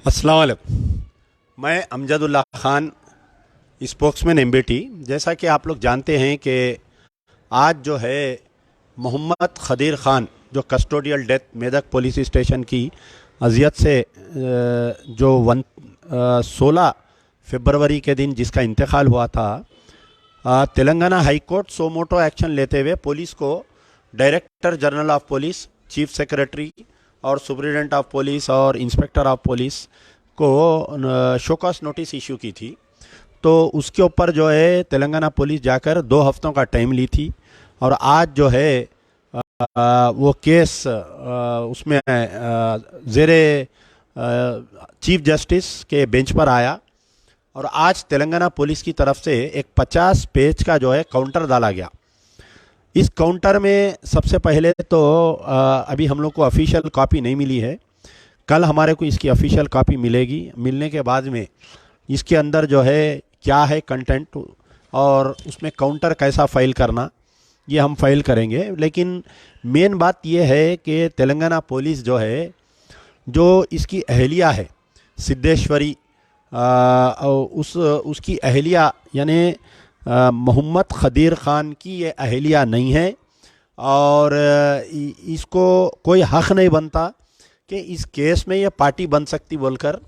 अस्सलाम वालेकुम। मैं अमजदुल्ला ख़ान, स्पोक्समैन एमबीटी। जैसा कि आप लोग जानते हैं कि आज जो है मोहम्मद खदीर ख़ान जो custodial death Medak police station की अजियत से जो 16 फरवरी के दिन जिसका इंतकाल हुआ था, Telangana high court suo motu action लेते हुए पुलिस को director general of police, chief secretary और सुप्रिटेंडेंट ऑफ पुलिस और इंस्पेक्टर ऑफ पुलिस को शोकॉस नोटिस इशू की थी। तो उसके ऊपर जो है तेलंगाना पुलिस जाकर 2 हफ्तों का टाइम ली थी और आज जो है वो केस उसमें ज़ेरे चीफ जस्टिस के बेंच पर आया और आज तेलंगाना पुलिस की तरफ से एक 50 पेज का जो है काउंटर डाला गया। इस काउंटर में सबसे पहले तो अभी हम लोग को ऑफिशियल कॉपी नहीं मिली है। कल हमारे को इसकी ऑफिशियल कॉपी मिलेगी। मिलने के बाद में इसके अंदर जो है क्या है कंटेंट और उसमें काउंटर कैसा फाइल करना, ये हम फाइल करेंगे। लेकिन मेन बात ये है कि तेलंगाना पुलिस जो है, जो इसकी अहलिया है सिद्धेश्वरी, उसकी अहलिया यानी मोहम्मद खदीर ख़ान की ये अहलिया नहीं है और इसको कोई हक़ नहीं बनता कि इस केस में ये पार्टी बन सकती बोलकर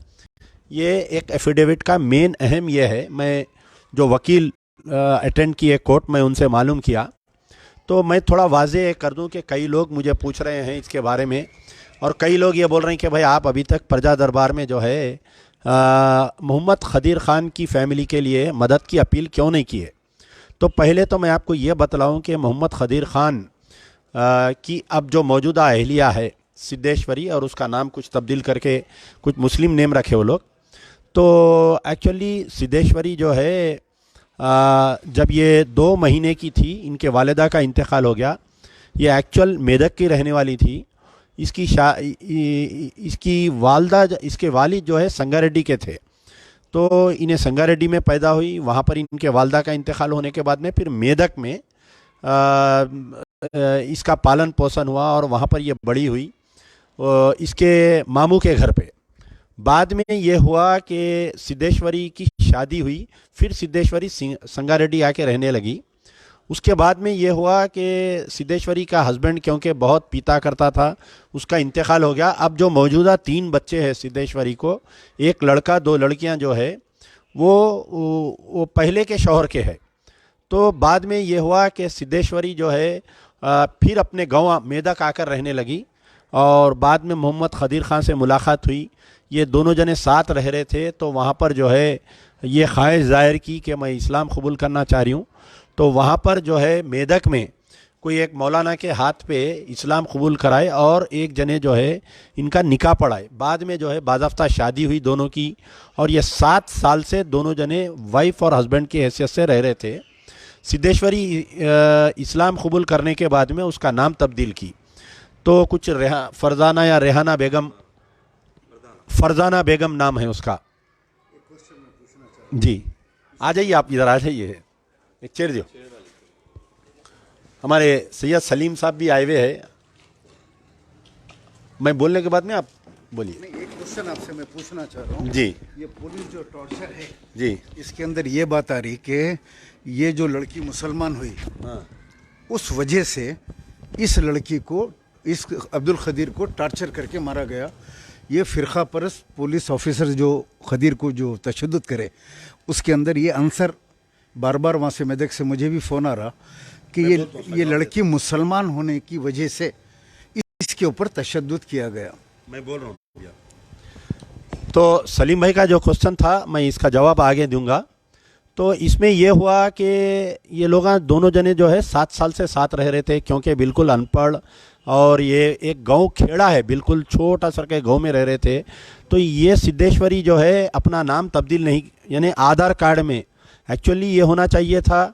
ये एक एफिडेविट का मेन अहम ये है। मैं जो वकील अटेंड किए कोर्ट में उनसे मालूम किया तो मैं थोड़ा वाज़ेह कर दूं कि कई लोग मुझे पूछ रहे हैं इसके बारे में और कई लोग ये बोल रहे हैं कि भाई आप अभी तक प्रजा दरबार में जो है मोहम्मद खदीर ख़ान की फ़ैमिली के लिए मदद की अपील क्यों नहीं की है। तो पहले तो मैं आपको ये बतलाऊं कि मोहम्मद खदीर ख़ान की अब जो मौजूदा अहलिया है सिद्धेश्वरी, और उसका नाम कुछ तब्दील करके कुछ मुस्लिम नेम रखे वो लोग। तो एक्चुअली सिद्धेश्वरी जो है जब ये 2 महीने की थी इनके वालिदा का इंतकाल हो गया। ये एक्चुअल मेदक की रहने वाली थी। इसकी वालदा, इसके वालिद जो है संगारेड्डी के थे। तो इन्हें संगारेड्डी में पैदा हुई। वहाँ पर इनके वालदा का इंतकाल होने के बाद में फिर मेदक में इसका पालन पोषण हुआ और वहाँ पर ये बड़ी हुई इसके मामू के घर पे। बाद में ये हुआ कि सिद्धेश्वरी की शादी हुई, फिर सिद्धेश्वरी संगारेड्डी आके रहने लगी। उसके बाद में ये हुआ कि सिद्धेश्वरी का हस्बैंड क्योंकि बहुत पीता करता था, उसका इंतकाल हो गया। अब जो मौजूदा 3 बच्चे हैं सिद्धेश्वरी को, एक लड़का 2 लड़कियां जो है वो पहले के शौहर के हैं। तो बाद में ये हुआ कि सिद्धेश्वरी जो है फिर अपने गांव मेदक आकर रहने लगी और बाद में मोहम्मद खदीर ख़ान से मुलाकात हुई। ये दोनों जने साथ रह रहे थे तो वहाँ पर जो है ये ख्वाहिश ज़ाहिर की कि मैं इस्लाम कबूल करना चाह रही हूँ। तो वहाँ पर जो है मेदक में कोई एक मौलाना के हाथ पे इस्लाम कबूल कराए और एक जने जो है इनका निकाह पढ़ाए। बाद में जो है बाज़ाफ्ता शादी हुई दोनों की और ये 7 साल से दोनों जने वाइफ और हस्बैंड की हैसियत से रह रहे थे। सिद्धेश्वरी इस्लाम कबूल करने के बाद में उसका नाम तब्दील की। तो कुछ फरजाना या रेहाना बेगम, फरजाना बेगम नाम है उसका। जी आ जाइए, आप इधर आ जाइए, एक चेयर दो। हमारे सैयद सलीम साहब भी आए हुए हैं। मैं बोलने के बाद में आप बोलिए। नहीं, एक क्वेश्चन आपसे मैं पूछना चाह रहा हूँ। जी, ये पुलिस जो टॉर्चर है जी, इसके अंदर ये बात आ रही कि ये जो लड़की मुसलमान हुई, हाँ, उस वजह से इस लड़की को, इस अब्दुल खदीर को टॉर्चर करके मारा गया। ये फ़िरका परस्त पुलिस ऑफिसर जो खदीर को जो तशद्दुद करे, उसके अंदर ये आंसर बार बार वहाँ से मेदक से मुझे भी फ़ोन आ रहा कि ये लड़की मुसलमान होने की वजह से इसके ऊपर तशद्दुद किया गया। मैं बोल रहा हूँ। तो सलीम भाई का जो क्वेश्चन था मैं इसका जवाब आगे दूंगा। तो इसमें यह हुआ कि ये लोग दोनों जने जो है 7 साल से साथ रह रहे थे, क्योंकि बिल्कुल अनपढ़ और ये एक गांव खेड़ा है, बिल्कुल छोटा सा के गांव में रह रहे थे। तो ये सिद्धेश्वरी जो है अपना नाम तब्दील नहीं, यानी आधार कार्ड में एक्चुअली ये होना चाहिए था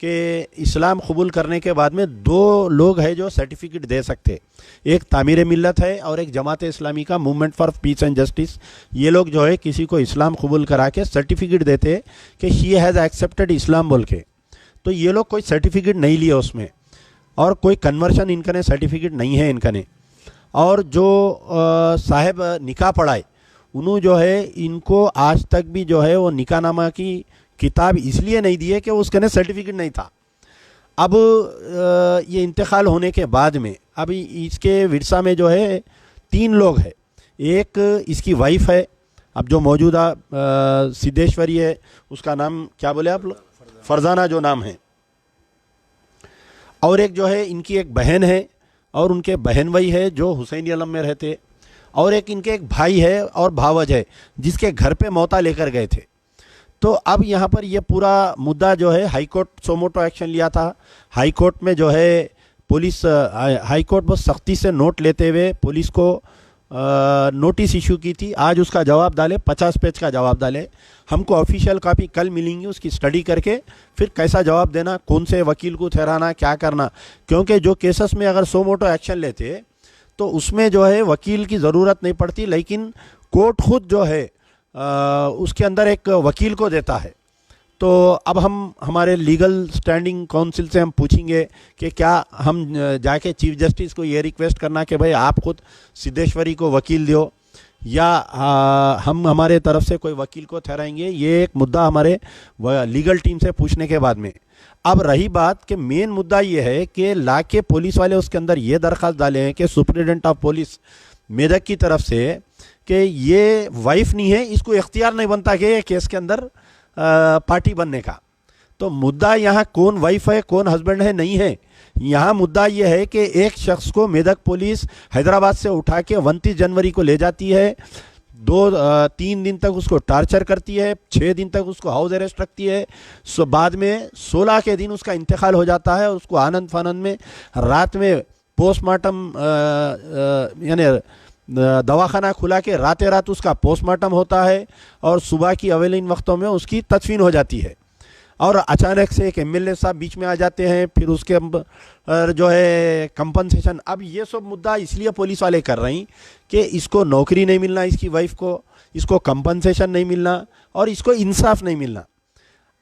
कि इस्लाम कबूल करने के बाद में 2 लोग हैं जो सर्टिफिकेट दे सकते। एक तामीर मिल्लत है और एक जमात इस्लामी का movement for piece and justice. ये लोग जो है किसी को इस्लाम कबूल करा के सर्टिफिकेट देते कि शी हैज़ एक्सेप्टेड इस्लाम बोल के। तो ये लोग कोई सर्टिफिकेट नहीं लिए उसमें और कोई कन्वर्शन इनका ने सर्टिफिकेट नहीं है इनका ने। और जो साहब निकाह पढ़ाए उन्होंने जो है इनको आज तक भी जो है वो निकाहनामा की किताब इसलिए नहीं दी है कि उसके अंदर सर्टिफिकेट नहीं था। अब ये इंतकाल होने के बाद में अभी इसके विरसा में जो है 3 लोग हैं। एक इसकी वाइफ है, अब जो मौजूदा सिद्धेश्वरी है, उसका नाम क्या बोले आप लोग, फरजाना जो नाम है। और एक जो है इनकी एक बहन है और उनके बहन वही है जो हुसैनी आलम में रहते। और एक इनके एक भाई है और भावज है जिसके घर पे मौता लेकर गए थे। तो अब यहाँ पर ये पूरा मुद्दा जो है हाई कोर्ट सोमोटो एक्शन लिया था। हाई कोर्ट में जो है पुलिस, हाई कोर्ट बहुत सख्ती से नोट लेते हुए पुलिस को नोटिस इशू की थी। आज उसका जवाब डाले, 50 पेज का जवाब डाले। हमको ऑफिशियल कॉपी कल मिलेंगी, उसकी स्टडी करके फिर कैसा जवाब देना, कौन से वकील को ठहराना, क्या करना। क्योंकि जो केसेस में अगर सोमोटो एक्शन लेते तो उसमें जो है वकील की ज़रूरत नहीं पड़ती, लेकिन कोर्ट खुद जो है उसके अंदर एक वकील को देता है। तो अब हम हमारे लीगल स्टैंडिंग काउंसिल से हम पूछेंगे कि क्या हम जाके चीफ जस्टिस को ये रिक्वेस्ट करना कि भाई आप खुद सिद्धेश्वरी को वकील दो, या हम हमारे तरफ से कोई वकील को ठहराएंगे। ये एक मुद्दा हमारे लीगल टीम से पूछने के बाद में। अब रही बात कि मेन मुद्दा ये है कि ला के पुलिस वाले उसके अंदर ये दरख्वास्त डाले हैं कि सुप्रिटेंडेंट ऑफ पुलिस मेदक की तरफ से कि ये वाइफ नहीं है, इसको इख्तियार नहीं बनता कि ये केस के अंदर पार्टी बनने का। तो मुद्दा यहाँ कौन वाइफ है कौन हस्बैंड है नहीं है, यहाँ मुद्दा ये है कि एक शख्स को मेदक पुलिस हैदराबाद से उठा के 29 जनवरी को ले जाती है, 3 दिन तक उसको टार्चर करती है, 6 दिन तक उसको हाउस अरेस्ट रखती है। बाद में 16 के दिन उसका इंतकाल हो जाता है। उसको आनंद फानंद में रात में पोस्टमार्टम यानी दवाखाना खुला के रातें रात उसका पोस्टमार्टम होता है और सुबह की अवेलिन वक्तों में उसकी तदफीन हो जाती है। और अचानक से एक एमएलए साहब बीच में आ जाते हैं, फिर उसके जो है कंपनसेशन। अब ये सब मुद्दा इसलिए पुलिस वाले कर रहे हैं कि इसको नौकरी नहीं मिलना, इसकी वाइफ को, इसको कंपनसेशन नहीं मिलना और इसको इंसाफ नहीं मिलना।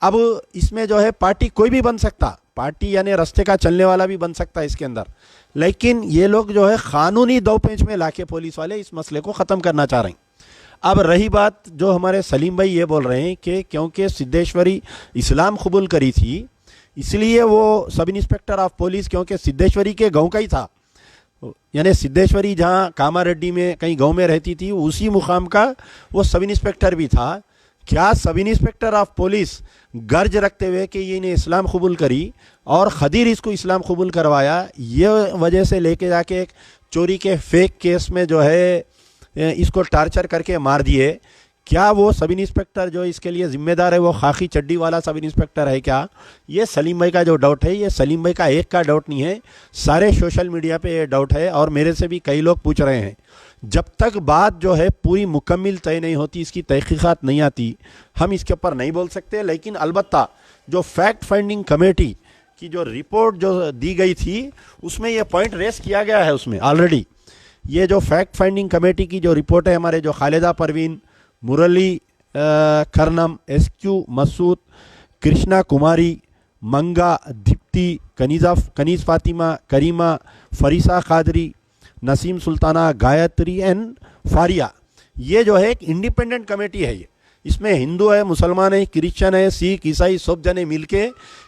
अब इसमें जो है पार्टी कोई भी बन सकता, पार्टी यानी रास्ते का चलने वाला भी बन सकता है इसके अंदर, लेकिन ये लोग जो है कानूनी दौपेंच में लाके पुलिस वाले इस मसले को ख़त्म करना चाह रहे हैं। अब रही बात जो हमारे सलीम भाई ये बोल रहे हैं कि क्योंकि सिद्धेश्वरी इस्लाम कबूल करी थी इसलिए वो सब इंस्पेक्टर ऑफ पुलिस, क्योंकि सिद्धेश्वरी के गांव का ही था, यानी सिद्धेश्वरी जहां कामारेड्डी में कहीं गांव में रहती थी उसी मुकाम का वो सब इंस्पेक्टर भी था। क्या सब इंस्पेक्टर ऑफ पुलिस गर्ज रखते हुए कि ये इन्हें इस्लाम कबूल करी और खदीर इसको इस्लाम कबूल करवाया, ये वजह से लेके जाके एक चोरी के फेक केस में जो है इसको टार्चर करके मार दिए, क्या वो सब इंस्पेक्टर जो इसके लिए जिम्मेदार है वो खाकी चड्डी वाला सब इंस्पेक्टर है क्या? ये सलीम भाई का जो डाउट है, ये सलीम भाई का एक का डाउट नहीं है, सारे सोशल मीडिया पे ये डाउट है और मेरे से भी कई लोग पूछ रहे हैं। जब तक बात जो है पूरी मुकम्मल तय नहीं होती, इसकी तहकीकात नहीं आती, हम इसके ऊपर नहीं बोल सकते। लेकिन अलबत्ता जो फैक्ट फाइंडिंग कमेटी की जो रिपोर्ट जो दी गई थी उसमें ये पॉइंट रेस किया गया है। उसमें ऑलरेडी ये जो फैक्ट फाइंडिंग कमेटी की जो रिपोर्ट है, हमारे जो खालिदा परवीन, मुरली खरनम, एसक्यू मसूद, कृष्णा कुमारी, मंगा, दीप्ति, कनीज़ फातिमा, करीमा, फरीसा कादरी, नसीम सुल्ताना, गायत्री एंड फारिया, ये जो है एक इंडिपेंडेंट कमेटी है। ये इसमें हिंदू है, मुसलमान है, क्रिश्चियन है, सिख, ईसाई सब जने मिलके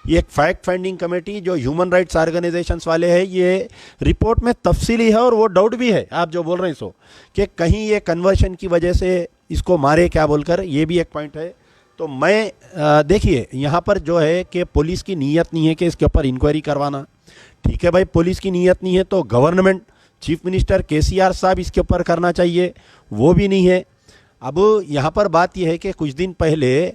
ये एक फैक्ट फाइंडिंग कमेटी जो ह्यूमन राइट्स ऑर्गेनाइजेशंस वाले हैं, ये रिपोर्ट में तफसीली है और वो डाउट भी है आप जो बोल रहे हैं सो कि कहीं ये कन्वर्शन की वजह से इसको मारे क्या बोलकर, ये भी एक पॉइंट है। तो मैं देखिए यहाँ पर जो है कि पुलिस की नीयत नहीं है कि इसके ऊपर इंक्वायरी करवाना। ठीक है भाई, पुलिस की नीयत नहीं है तो गवर्नमेंट चीफ मिनिस्टर केसीआर साहब इसके ऊपर करना चाहिए, वो भी नहीं है। अब यहाँ पर बात यह है कि कुछ दिन पहले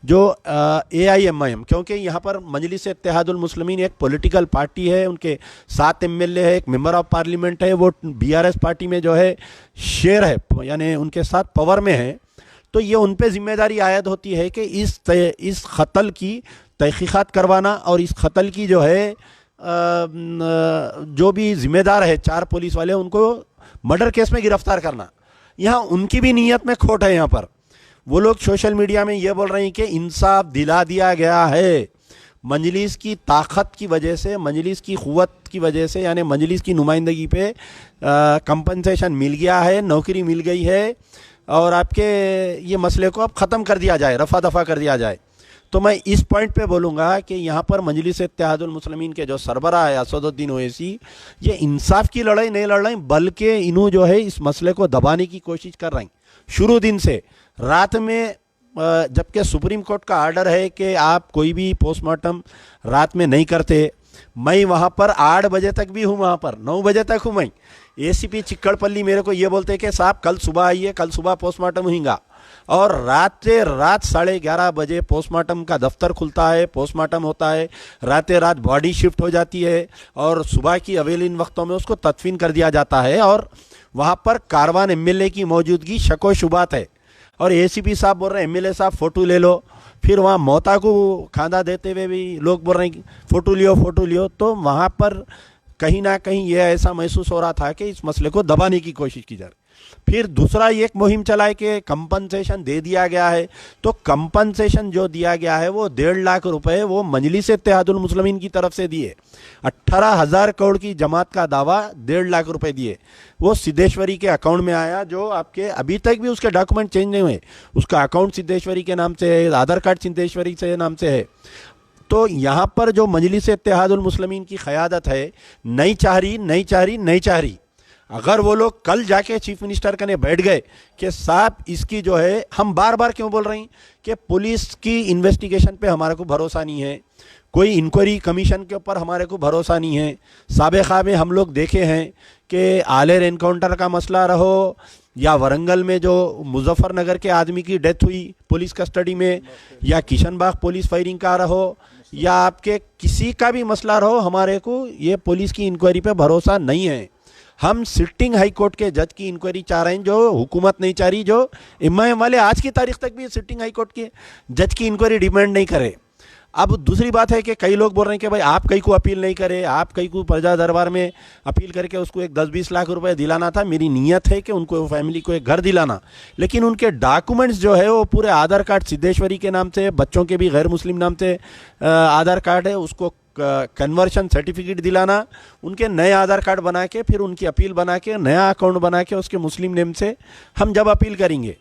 जो AIMIM, क्योंकि यहाँ पर मजलिस इत्तेहादुल मुस्लिमीन एक पॉलिटिकल पार्टी है, उनके 7 MLA है, एक मेंबर ऑफ पार्लियामेंट है, वो BRS पार्टी में जो है शेयर है, यानी उनके साथ पावर में है। तो ये उन पे जिम्मेदारी आयद होती है कि इस कत्ल की तहकीकात करवाना और इस कत्ल की जो है जो भी जिम्मेदार है 4 पुलिस वाले, उनको मर्डर केस में गिरफ्तार करना। यहाँ उनकी भी नीयत में खोट है। यहाँ पर वो लोग सोशल मीडिया में ये बोल रहे हैं कि इंसाफ दिला दिया गया है, मजलिस की ताकत की वजह से, मजलिस की क़ुव्वत की वजह से, यानी मजलिस की नुमाइंदगी पे कंपनसेशन मिल गया है, नौकरी मिल गई है, और आपके ये मसले को अब ख़त्म कर दिया जाए, रफ़ा दफ़ा कर दिया जाए। तो मैं इस पॉइंट पे बोलूँगा कि यहाँ पर मजलिस इत्तेहादुल मुस्लिमीन के जो सरबराह है असदुद्दीन ओवैसी, ये इंसाफ की लड़ाई नहीं लड़ रहे, बल्कि इन्हों जो है इस मसले को दबाने की कोशिश कर रहे हैं शुरू दिन से। रात में जबकि सुप्रीम कोर्ट का आर्डर है कि आप कोई भी पोस्टमार्टम रात में नहीं करते, मैं वहाँ पर 8 बजे तक भी हूँ, वहाँ पर 9 बजे तक हूँ मैं। एसीपी चिक्कड़पल्ली मेरे को ये बोलते हैं कि साहब कल सुबह आइए, कल सुबह पोस्टमार्टम होगा, और रात 11:30 बजे पोस्टमार्टम का दफ्तर खुलता है, पोस्टमार्टम होता है, रात बॉडी शिफ्ट हो जाती है और सुबह की अवेलिन वक्तों में उसको तदफीन कर दिया जाता है। और वहाँ पर कारवान एमएलए की मौजूदगी शको शुबात है, और एसीपी साहब बोल रहे हैं एमएलए साहब फ़ोटो ले लो, फिर वहाँ मौता को खांदा देते हुए भी लोग बोल रहे हैं फ़ोटो लियो। तो वहाँ पर कहीं ना कहीं ये ऐसा महसूस हो रहा था कि इस मसले को दबाने की कोशिश की जा रही। फिर दूसरा एक मुहिम चलाए कि कंपनसेशन दे दिया गया है, तो कंपनसेशन जो दिया गया है वो 1.5 लाख रुपए वो मजलिस इत्तेहादुल मुस्लिमीन की तरफ से दिए। 18,000 करोड़ की जमात का दावा 1.5 लाख रुपए दिए, वो सिद्धेश्वरी के अकाउंट में आया, जो आपके अभी तक भी उसके डॉक्यूमेंट चेंज नहीं हुए, उसका अकाउंट सिद्धेश्वरी के नाम से है, आधार कार्ड सिद्धेश्वरी से नाम से है। तो यहाँ पर जो मजलिस इत्तेहादुल मुस्लिमीन की क़यादत है, नहीं चाह रही। अगर वो लोग कल जाके चीफ मिनिस्टर कने बैठ गए कि साहब इसकी जो है, हम बार बार क्यों बोल रहे हैं कि पुलिस की इन्वेस्टिगेशन पे हमारे को भरोसा नहीं है, कोई इंक्वायरी कमीशन के ऊपर हमारे को भरोसा नहीं है। साबिक़ा में हम लोग देखे हैं कि आलेर एनकाउंटर का मसला रहो, या वरंगल में जो मुजफ्फरनगर के आदमी की डेथ हुई पुलिस कस्टडी में, या किशनबाग पुलिस फायरिंग का रहो, या आपके किसी का भी मसला रहो, हमारे को ये पुलिस की इंक्वायरी पे भरोसा नहीं है। हम सिटिंग हाई कोर्ट के जज की इंक्वायरी चाह रहे हैं, जो हुकूमत नहीं चाह रही, जो एमआईएम वाले आज की तारीख तक भी सिटिंग हाई कोर्ट के जज की इंक्वायरी डिमांड नहीं करे। अब दूसरी बात है कि कई लोग बोल रहे हैं कि भाई आप कहीं को अपील नहीं करे, आप कहीं को प्रजा दरबार में अपील करके उसको एक 10-20 लाख रुपए दिलाना था। मेरी नीयत है कि उनको फैमिली को एक घर दिलाना, लेकिन उनके डॉक्यूमेंट्स जो है वो पूरे आधार कार्ड सिद्धेश्वरी के नाम से, बच्चों के भी गैर मुस्लिम नाम से आधार कार्ड है, उसको कन्वर्शन सर्टिफिकेट दिलाना, उनके नए आधार कार्ड बना के फिर उनकी अपील बना के नया अकाउंट बना के उसके मुस्लिम नेम से हम जब अपील करेंगे,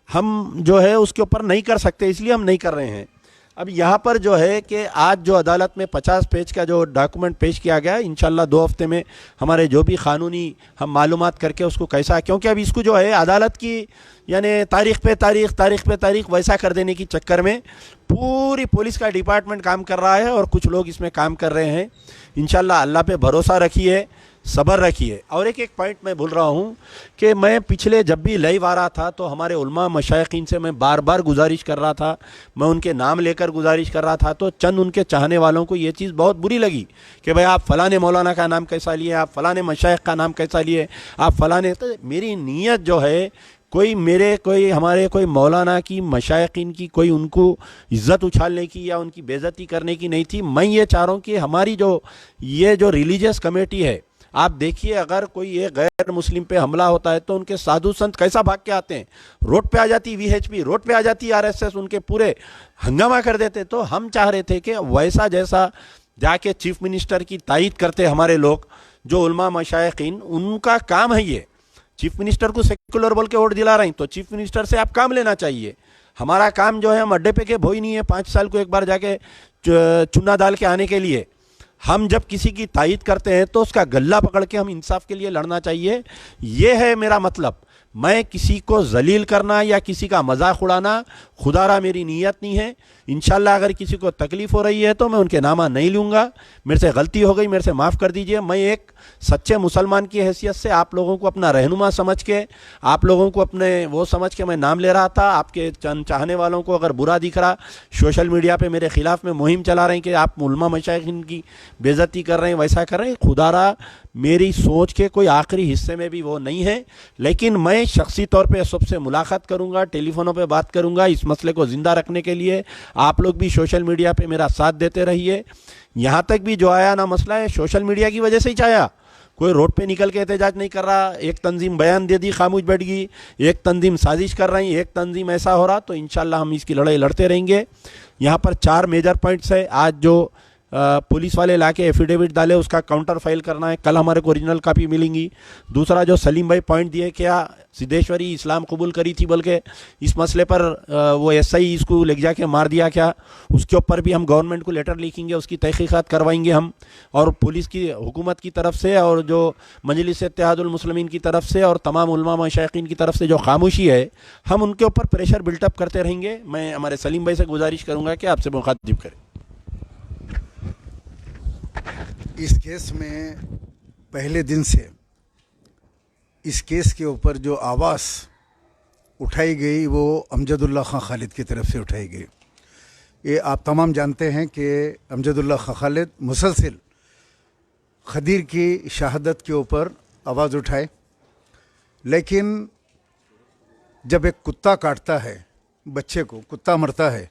हम जो है उसके ऊपर नहीं कर सकते, इसलिए हम नहीं कर रहे हैं। अब यहाँ पर जो है कि आज जो अदालत में 50 पेज का जो डॉक्यूमेंट पेश किया गया, इंशाल्लाह 2 हफ्ते में हमारे जो भी कानूनी हम मालूमात करके उसको कैसा, क्योंकि अब इसको जो है अदालत की यानी तारीख पे तारीख वैसा कर देने की चक्कर में पूरी पुलिस का डिपार्टमेंट काम कर रहा है और कुछ लोग इसमें काम कर रहे हैं। इंशाल्लाह अल्लाह पे भरोसा रखिए, सब्र रखिए। और एक पॉइंट मैं भूल रहा हूँ कि मैं पिछले जब भी लाइव आ रहा था तो हमारे उलमा मशाइखीन से मैं बार बार गुजारिश कर रहा था, मैं उनके नाम लेकर गुजारिश कर रहा था, तो चंद उनके चाहने वालों को ये चीज़ बहुत बुरी लगी कि भाई आप फ़लाने मौलाना का नाम कैसा लिए, आप फ़लाने मशाइख का नाम कैसा लिए, आप फ़लाने। तो मेरी नीयत जो है कोई हमारे कोई मौलाना की, मशाइखीन की, कोई उनको इज़्ज़त उछालने की या उनकी बेइज्जती करने की नहीं थी। मैं ये चाह रहा हूँ कि हमारी ये जो रिलीजियस कमेटी है, आप देखिए अगर कोई एक गैर मुस्लिम पे हमला होता है तो उनके साधु संत कैसा भाग के आते हैं, रोड पे आ जाती वीएचपी, रोड पे आ जाती आरएसएस, उनके पूरे हंगामा कर देते। तो हम चाह रहे थे कि वैसा जैसा जाके चीफ मिनिस्टर की तायीद करते हमारे लोग जो उलमा मशाइखीन, उनका काम है ये। चीफ मिनिस्टर को सेकुलर बोल के वोट दिला रहे हैं तो चीफ मिनिस्टर से आप काम लेना चाहिए। हमारा काम जो है, हम अड्डे पे के भोई नहीं है 5 साल को एक बार जाके चुना डाल के आने के लिए। हम जब किसी की तायीद करते हैं तो उसका गला पकड़ के हम इंसाफ के लिए लड़ना चाहिए। ये है मेरा मतलब। मैं किसी को जलील करना या किसी का मजाक उड़ाना खुदारा मेरी नीयत नहीं है। इंशाल्लाह अगर किसी को तकलीफ़ हो रही है तो मैं उनके नामा नहीं लूँगा। मेरे से गलती हो गई, मेरे से माफ़ कर दीजिए। मैं एक सच्चे मुसलमान की हैसियत से आप लोगों को अपना रहनुमा समझ के, आप लोगों को अपने वो समझ के मैं नाम ले रहा था। आपके चंद चाहने वालों को अगर बुरा दिख रहा, सोशल मीडिया पे मेरे खिलाफ में मुहिम चला रहे हैं कि आप उलमा मशाइखीन की बेइज्जती कर रहे हैं, वैसा कर रहे हैं, खुदारा मेरी सोच के कोई आखिरी हिस्से में भी वो नहीं है। लेकिन मैं शख्सी तौर पे सबसे मुलाकात करूंगा, टेलीफोनों पे बात करूंगा इस मसले को ज़िंदा रखने के लिए। आप लोग भी सोशल मीडिया पे मेरा साथ देते रहिए। यहाँ तक भी जो आया ना मसला है, सोशल मीडिया की वजह से ही आया। कोई रोड पे निकल के एहतजाज नहीं कर रहा। एक तंजीम बयान दे दी, खामोश बैठ गई, एक तंजीम साजिश कर रही, एक तंजीम ऐसा हो रहा। तो इंशाल्लाह हम इसकी लड़ाई लड़ते रहेंगे। यहाँ पर 4 मेजर पॉइंट्स है। आज जो पुलिस वाले लाके एफिडेविट डाले, उसका काउंटर फाइल करना है, कल हमारे को ओरिजिनल कापी मिलेंगी। दूसरा जो सलीम भाई पॉइंट दिए, क्या सिद्धेश्वरी इस्लाम कबूल करी थी बल्कि इस मसले पर वो एसआई इसको ले जाके मार दिया क्या, उसके ऊपर भी हम गवर्नमेंट को लेटर लिखेंगे, उसकी तहकीकात करवाएंगे हम। और पुलिस की हुकूमत की तरफ से और जो मजलिस इत्तेहादुल मुस्लिमीन की तरफ से और तमाम उलमा मशाइखीन की तरफ से जो खामोशी है, हम उनके ऊपर प्रेशर बिल्टअप करते रहेंगे। मैं हमारे सलीम भाई से गुजारिश करूँगा कि आपसे मुखातिब करें। इस केस में पहले दिन से इस केस के ऊपर जो आवाज़ उठाई गई वो अमजदुल्ला खां खालिद की तरफ से उठाई गई। ये आप तमाम जानते हैं कि अमजदुल्ला खां खालिद मुसलसिल खदीर की शहादत के ऊपर आवाज़ उठाए, लेकिन जब एक कुत्ता काटता है बच्चे को, कुत्ता मरता है,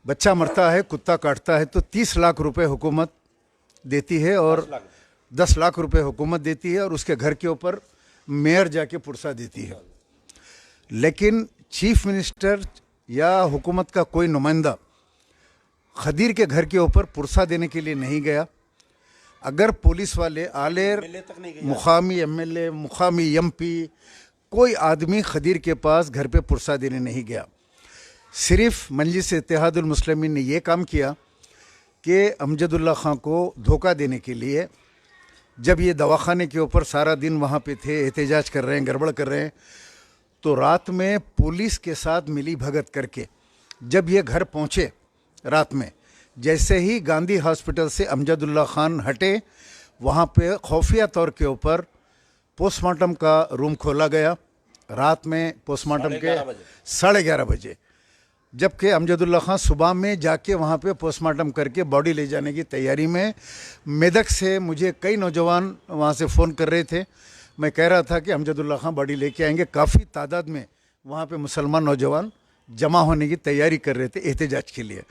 बच्चा मरता है, कुत्ता काटता है, तो 30 लाख रुपए हुकूमत देती है और 10 लाख रुपए हुकूमत देती है और उसके घर के ऊपर मेयर जाके पुरसा देती है। लेकिन चीफ मिनिस्टर या हुकूमत का कोई नुमाइंदा खदीर के घर के ऊपर पुरसा देने के लिए नहीं गया। अगर पुलिस वाले, आलेर, मुकामी एमएलए, मुकामी एमपी, कोई आदमी खदीर के पास घर पे पुरसा देने नहीं गया। सिर्फ मजलिस इत्तेहादुल मुस्लिमीन ने ये काम किया कि अमजदुल्ला खां को धोखा देने के लिए, जब ये दवाखाने के ऊपर सारा दिन वहाँ पे थे, एहतजाज कर रहे हैं, गड़बड़ कर रहे हैं, तो रात में पुलिस के साथ मिली भगत करके जब ये घर पहुँचे रात में, जैसे ही गांधी हॉस्पिटल से अमजदुल्ला खान हटे, वहाँ पे खौफिया तौर के ऊपर पोस्टमार्टम का रूम खोला गया। रात में पोस्टमार्टम के 11:30 बजे, जबकि अमजदुल्ला खान सुबह में जाके वहाँ पे पोस्टमार्टम करके बॉडी ले जाने की तैयारी में। मेदक से मुझे कई नौजवान वहाँ से फ़ोन कर रहे थे, मैं कह रहा था कि अमजदुल्ला खान बॉडी लेके आएंगे। काफ़ी तादाद में वहाँ पे मुसलमान नौजवान जमा होने की तैयारी कर रहे थे एहतजाज के लिए।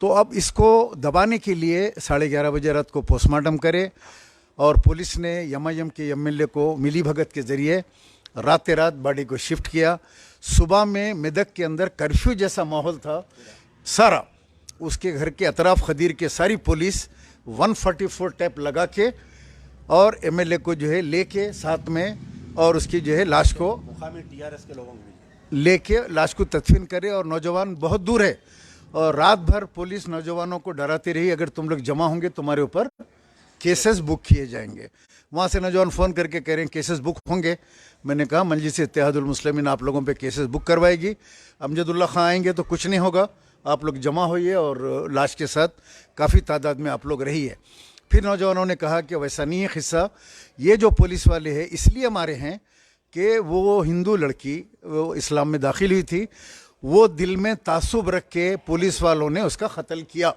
तो अब इसको दबाने के लिए 11:30 बजे रात को पोस्टमार्टम करे और पुलिस ने एमआईएम के एमएलए को मिली भगत के ज़रिए रात रात बॉडी को शिफ्ट किया। सुबह में मेदक के अंदर कर्फ्यू जैसा माहौल था सारा, उसके घर के अतराफ खदीर के सारी पुलिस 144 टैप लगा के और एमएलए को जो है लेके साथ में, और उसकी जो है लाश को मुकामी टीआरएस के लोगों को लेके लाश को तदफीन करे। और नौजवान बहुत दूर है और रात भर पुलिस नौजवानों को डराती रही, अगर तुम लोग जमा होंगे तुम्हारे ऊपर केसेस बुक किए जाएंगे। वहाँ से नौजवान फ़ोन करके कह रहे हैं केसेस बुक होंगे। मैंने कहा मजलिस इत्तेहादुल मुस्लिमीन आप लोगों पे केसेस बुक करवाएगी, अमजदुल्ला खां आएंगे तो कुछ नहीं होगा, आप लोग जमा होइए और लाश के साथ काफ़ी तादाद में आप लोग रहिए। फिर नौजवानों ने कहा कि वैसा नहीं है किस्सा, ये जो पुलिस वाले हैं इसलिए मारे हैं कि वो हिंदू लड़की वो इस्लाम में दाखिल हुई थी, वो दिल में तासुब रख के पुलिस वालों ने उसका कत्ल किया।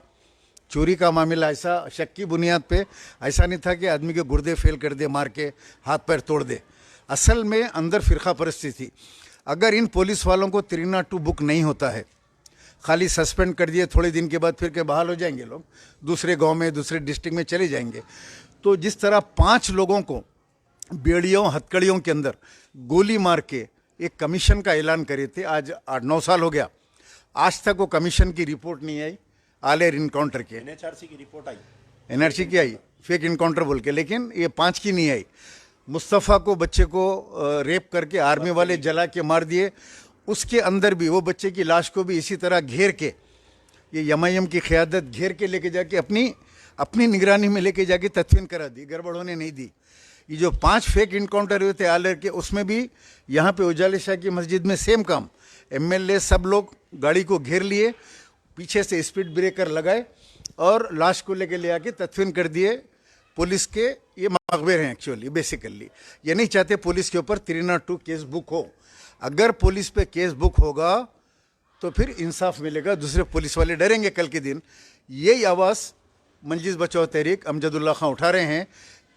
चोरी का मामला ऐसा शक की बुनियाद पे ऐसा नहीं था कि आदमी के गुर्दे फेल कर दे, मार के हाथ पैर तोड़ दे। असल में अंदर फ़िरका परस्ती थी। अगर इन पुलिस वालों को 302 बुक नहीं होता है, खाली सस्पेंड कर दिए, थोड़े दिन के बाद फिर के बहाल हो जाएंगे लोग, दूसरे गांव में दूसरे डिस्ट्रिक्ट में चले जाएंगे। तो जिस तरह 5 लोगों को बेड़ियों हथकड़ियों के अंदर गोली मार के एक कमीशन का ऐलान करे थे, आज 8-9 साल हो गया, आज तक वो कमीशन की रिपोर्ट नहीं आई। आलेर इनकाउंटर के एनएचआरसी की रिपोर्ट आई, एनआरसी की आई, फेक इनकाउंटर बोल के, लेकिन ये 5 की नहीं आई। मुस्तफ़ा को, बच्चे को रेप करके आर्मी वाले जला के मार दिए, उसके अंदर भी वो बच्चे की लाश को भी इसी तरह घेर के, ये एमआईएम की क़यादत घेर के लेके जाके अपनी निगरानी में लेके जाके तदफीन करा दी, गड़बड़ होने नहीं दी। ये जो 5 फेक इनकाउंटर हुए थे आलेर के, उसमें भी यहाँ पे उजाले शाह की मस्जिद में सेम काम, एमएलए सब लोग गाड़ी को घेर लिए, पीछे से स्पीड ब्रेकर लगाए और लाश को लेके ले आके तदफीन कर दिए। पुलिस के ये मकबरे हैं एक्चुअली, बेसिकली ये नहीं चाहते पुलिस के ऊपर 302 केस बुक हो। अगर पुलिस पे केस बुक होगा तो फिर इंसाफ मिलेगा, दूसरे पुलिस वाले डरेंगे कल के दिन। यही आवाज़ मजलिस बचाओ तहरीक अमजदुल्ला खां उठा रहे हैं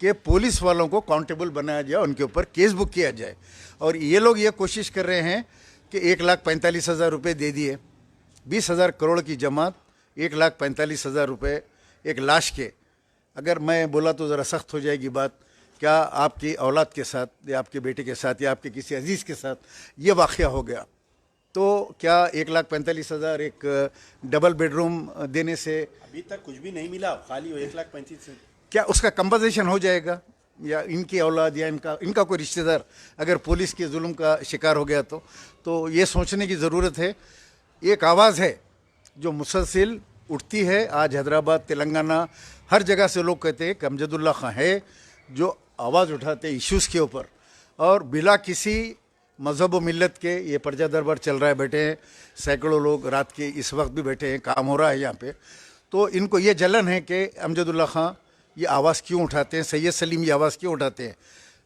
कि पुलिस वालों को काउंटेबल बनाया जाए, उनके ऊपर केस बुक किया जाए। और ये लोग ये कोशिश कर रहे हैं कि 1,45,000 रुपये दे दिए, 20,000 करोड़ की जमात, 1,45,000 रुपये एक लाश के। अगर मैं बोला तो ज़रा सख्त हो जाएगी बात, क्या आपकी औलाद के साथ या आपके बेटे के साथ या आपके किसी अजीज़ के साथ ये वाक़या हो गया तो क्या 1,45,000 एक डबल बेडरूम देने से अभी तक कुछ भी नहीं मिला, खाली 1,35,000 से। क्या उसका कंपनसेशन हो जाएगा? या इनकी औलाद या इनका कोई रिश्तेदार अगर पुलिस के जुल्म का शिकार हो गया तो ये सोचने की ज़रूरत है। एक आवाज़ है जो मुसलसिल उठती है। आज हैदराबाद, तेलंगाना, हर जगह से लोग कहते हैं कि अमजदुल्ला खां है जो आवाज़ उठाते हैं इश्यूज़ के ऊपर, और बिला किसी मज़हब व मिल्लत के ये प्रजा दरबार चल रहा है, बैठे हैं सैकड़ों लोग, रात के इस वक्त भी बैठे हैं, काम हो रहा है यहाँ पे। तो इनको ये जलन है कि अमजदुल्ला खां ये आवाज़ क्यों उठाते हैं, सैयद सलीम ये आवाज़ क्यों उठाते हैं।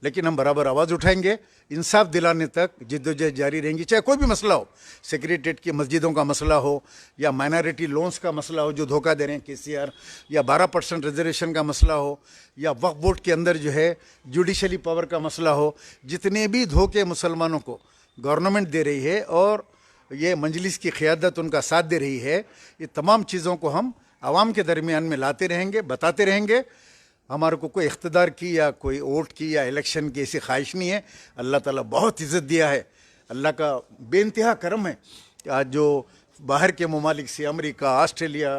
लेकिन हम बराबर आवाज़ उठाएंगे, इंसाफ दिलाने तक जिद्दोजहद जारी रहेंगी, चाहे कोई भी मसला हो, सेक्रेटरीट की मस्जिदों का मसला हो या माइनॉरिटी लोन्स का मसला हो जो धोखा दे रहे हैं केसीआर, या 12% रिजर्वेशन का मसला हो, या वक्फ बोर्ड के अंदर जो है जुडिशली पावर का मसला हो। जितने भी धोखे मुसलमानों को गवर्नमेंट दे रही है और ये मजलिस की क़ियादत उनका साथ दे रही है, ये तमाम चीज़ों को हम आवाम के दरमियान में लाते रहेंगे, बताते रहेंगे। हमारे को कोई इख्तदार की या कोई वोट की या इलेक्शन की ऐसी ख्वाहिश नहीं है। अल्लाह ताला बहुत इज़्ज़त दिया है, अल्लाह का बेइंतहा करम है कि आज जो बाहर के ममालिक से, अमेरिका, ऑस्ट्रेलिया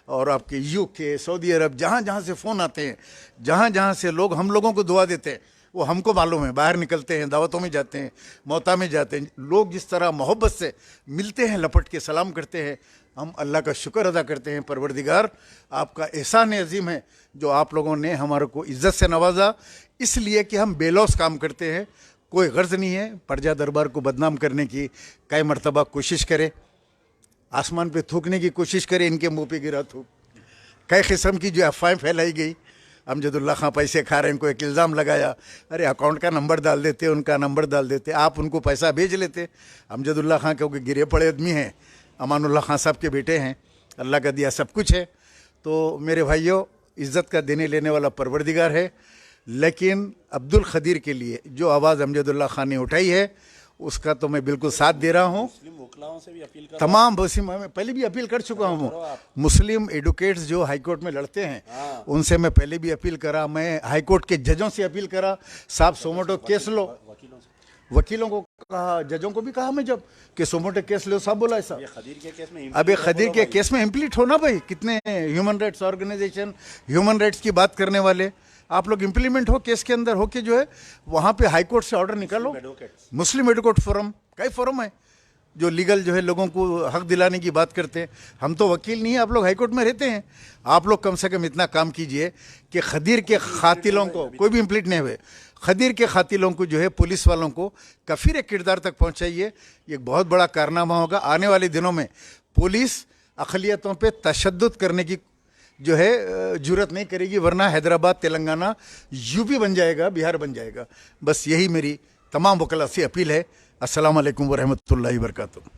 और आपके यूके, सऊदी अरब, जहाँ जहाँ से फ़ोन आते हैं, जहाँ जहाँ से लोग हम लोगों को दुआ देते हैं, वो हमको मालूम है। बाहर निकलते हैं, दावतों में जाते हैं, मौता में जाते हैं, लोग जिस तरह मोहब्बत से मिलते हैं, लपट के सलाम करते हैं, हम अल्लाह का शुक्र अदा करते हैं। परवरदिगार आपका एहसान अजीम है जो आप लोगों ने हमारे को इज़्ज़त से नवाजा, इसलिए कि हम बेलौस काम करते हैं। कोई गर्ज नहीं है प्रजा दरबार को बदनाम करने की। कई मरतबा कोशिश करे, आसमान पे थूकने की कोशिश करे, इनके मुंह पे गिरा थूक। कई किस्म की जो अफवाहें फैलाई गई, अमजदुल्ला खां पैसे खा रहे हैं, इनको एक इल्ज़ाम लगाया। अरे अकाउंट का नंबर डाल देते, उनका नंबर डाल देते, आप उनको पैसा भेज लेते। अमजदुल्ला खां क्योंकि गिरे पड़े आदमी हैं, अमानुल्लाह खां साहब के बेटे हैं, अल्लाह का दिया सब कुछ है। तो मेरे भाइयों, इज़्ज़त का देने लेने वाला परवरदिगार है। लेकिन अब्दुल खदीर के लिए जो आवाज़ अमजदुल्ला खां ने उठाई है उसका तो मैं बिल्कुल साथ दे रहा हूँ। मुस्लिम वकीलों से भी अपील कर तमाम मैं पहले भी अपील कर चुका हूँ। मुस्लिम एडवोकेट्स जो हाई कोर्ट में लड़ते हैं उनसे मैं पहले भी अपील करा, मैं हाई कोर्ट के जजों से अपील करा, साहब सोमोटो केस लो। वकीलों को कहा, जजों को भी कहा मैं जब कि सोमोटो केस लो, सब बोला ऐसा। अब खदीर के केस में इम्प्लीट हो ना भाई, कितने human rights organisation, human rights की बात करने वाले, आप लोग इम्प्लीमेंट हो केस के अंदर, हो के जो है वहाँ पे हाई कोर्ट से ऑर्डर निकालो। मुस्लिम एडवोकेट फोरम, कई फोरम है जो लीगल जो है लोगों को हक दिलाने की बात करते हैं। हम तो वकील नहीं है, आप लोग हाई कोर्ट में रहते हैं, आप लोग कम से कम इतना काम कीजिए कि खदीर के खातिलों को, कोई भी इम्प्लीट नहीं हुए, खदीर के खातिलों को जो है पुलिस वालों को कफीर किरदार तक पहुँचाइए। ये बहुत बड़ा कारनामा होगा। आने वाले दिनों में पुलिस अक़लियतों पे तशद्दुद करने की जो है जुर्रत नहीं करेगी, वरना हैदराबाद, तेलंगाना, यूपी बन जाएगा, बिहार बन जाएगा। बस यही मेरी तमाम वकला से अपील है। अस्सलाम वालेकुम व रहमतुल्लाहि व बरकातुहू।